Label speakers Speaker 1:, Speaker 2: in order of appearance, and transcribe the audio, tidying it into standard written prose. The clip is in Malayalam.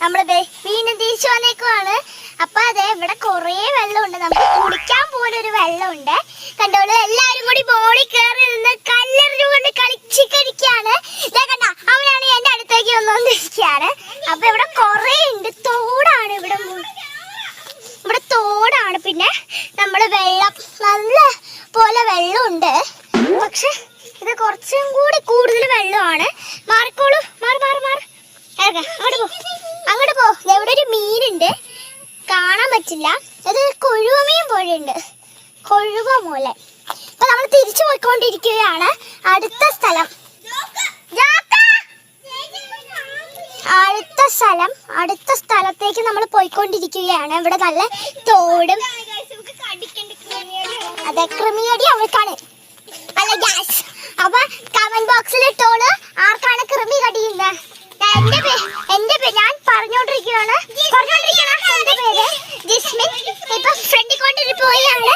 Speaker 1: നമ്മള് വീണ്ടും തിരിച്ചു വന്നേക്കുവാണ്. അപ്പൊ അതെ ഇവിടെ കൊറേ വെള്ളമുണ്ട്, നമുക്ക് കുടിക്കാൻ പോലും ഒരു വെള്ളമുണ്ട്. കണ്ടോളൂ, എല്ലാരും കൂടി ബോളിൽ കയറി നിന്ന് കല്ലെറിഞ്ഞുകൊണ്ട് കളിക്കാണ്. കണ്ട, അവനാണ് എന്റെ അടുത്തേക്ക് വന്നോണ്ടിരിക്കുകയാണ്. അപ്പൊ ഇവിടെ കൊറേ ഉണ്ട്, തോടാണ് ഇവിടെ തോടാണ്. പിന്നെ നമ്മള് വെള്ളം നല്ല പോലെ വെള്ളമുണ്ട്, പക്ഷെ ഇത് കുറച്ചും കൂടി കൂടുതൽ വെള്ളമാണ്. മാറിക്കോളൂ, മാറി മാറി മാറി അങ്ങോട്ട് പോ. എവിടെ ഒരു മീനുണ്ട്, കാണാൻ പറ്റില്ല. അത് കൊഴുവ മീൻ പോലെയുണ്ട്, കൊഴുവ പോലെ. അപ്പൊ നമ്മൾ തിരിച്ചു പോയിക്കൊണ്ടിരിക്കുകയാണ്. അടുത്ത സ്ഥലത്തേക്ക് നമ്മൾ പോയിക്കൊണ്ടിരിക്കുകയാണ്. ഇവിടെ നല്ല തോടും, അതെ കൃമിയടി അവർക്കാണ് അല്ല ഗ്യാസ്. അപ്പൊ കമന്റ് ബോക്സിൽ ഇട്ടോളൂ, ആർക്കാണ് കൃമി കടിയുന്നത്. എന്റെ പേര് ഞാൻ പറഞ്ഞോണ്ടിരിക്കുകയാണ്. എന്റെ പേര് ജിസ്മിൻ. ഇപ്പൊ ഫ്രണ്ടിൽ കൊണ്ടിട്ട് പോയാണ്